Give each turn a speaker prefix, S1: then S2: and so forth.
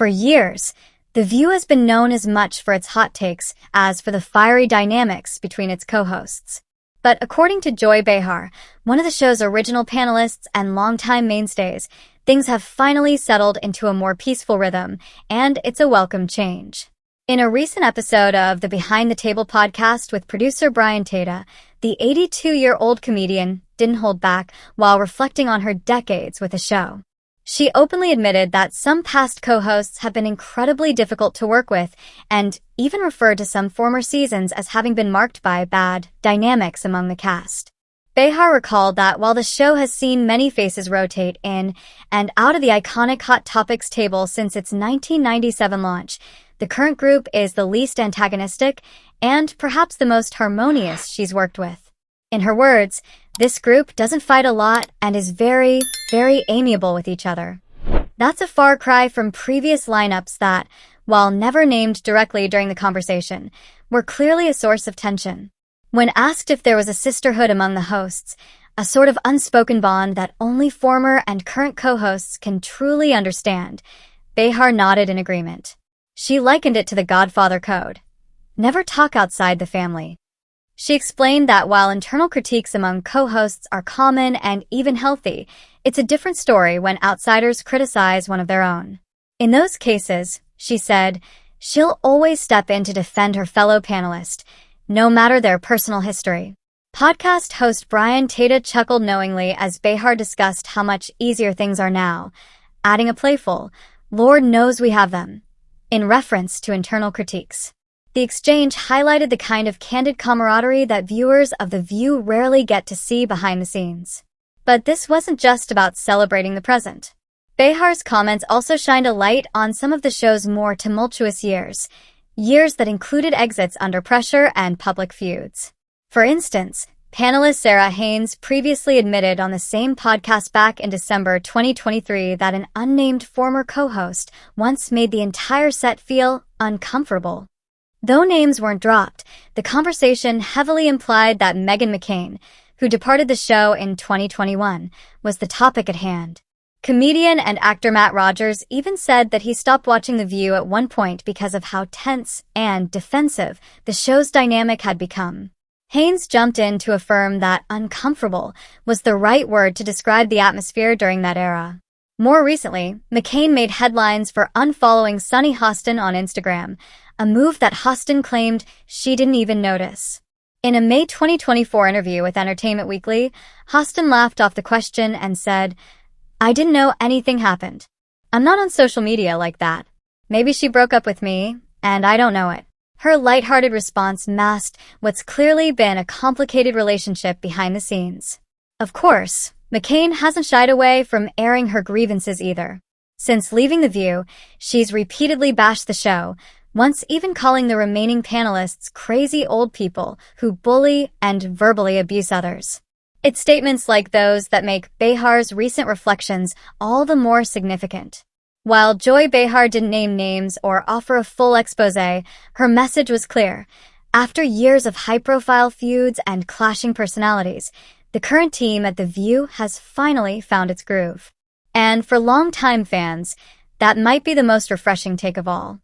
S1: For years, The View has been known as much for its hot takes as for the fiery dynamics between its co-hosts. But according to Joy Behar, one of the show's original panelists and longtime mainstays, things have finally settled into a more peaceful rhythm, and it's a welcome change. In a recent episode of the Behind the Table podcast with producer Brian Tata, the 82-year-old comedian didn't hold back while reflecting on her decades with the show. She openly admitted that some past co-hosts have been incredibly difficult to work with and even referred to some former seasons as having been marked by bad dynamics among the cast. Behar recalled that while the show has seen many faces rotate in and out of the iconic Hot Topics table since its 1997 launch, the current group is the least antagonistic and perhaps the most harmonious she's worked with. In her words, this group doesn't fight a lot and is very, very amiable with each other. That's a far cry from previous lineups that, while never named directly during the conversation, were clearly a source of tension. When asked if there was a sisterhood among the hosts, a sort of unspoken bond that only former and current co-hosts can truly understand, Behar nodded in agreement. She likened it to the Godfather Code. Never talk outside the family. She explained that while internal critiques among co-hosts are common and even healthy, it's a different story when outsiders criticize one of their own. In those cases, she said, she'll always step in to defend her fellow panelist, no matter their personal history. Podcast host Brian Tata chuckled knowingly as Behar discussed how much easier things are now, adding a playful, "Lord knows we have them," in reference to internal critiques. The exchange highlighted the kind of candid camaraderie that viewers of The View rarely get to see behind the scenes. But this wasn't just about celebrating the present. Behar's comments also shined a light on some of the show's more tumultuous years that included exits under pressure and public feuds. For instance, panelist Sara Haines previously admitted on the same podcast back in December 2023 that an unnamed former co-host once made the entire set feel uncomfortable. Though names weren't dropped, the conversation heavily implied that Meghan McCain, who departed the show in 2021, was the topic at hand. Comedian and actor Matt Rogers even said that he stopped watching The View at one point because of how tense and defensive the show's dynamic had become. Haines jumped in to affirm that uncomfortable was the right word to describe the atmosphere during that era. More recently, McCain made headlines for unfollowing Sunny Hostin on Instagram, a move that Hostin claimed she didn't even notice. In a May 2024 interview with Entertainment Weekly, Hostin laughed off the question and said, "I didn't know anything happened. I'm not on social media like that. Maybe she broke up with me, and I don't know it." Her lighthearted response masked what's clearly been a complicated relationship behind the scenes. Of course, McCain hasn't shied away from airing her grievances either. Since leaving The View, she's repeatedly bashed the show, once even calling the remaining panelists crazy old people who bully and verbally abuse others. It's statements like those that make Behar's recent reflections all the more significant. While Joy Behar didn't name names or offer a full exposé, her message was clear. After years of high-profile feuds and clashing personalities, the current team at The View has finally found its groove. And for longtime fans, that might be the most refreshing take of all.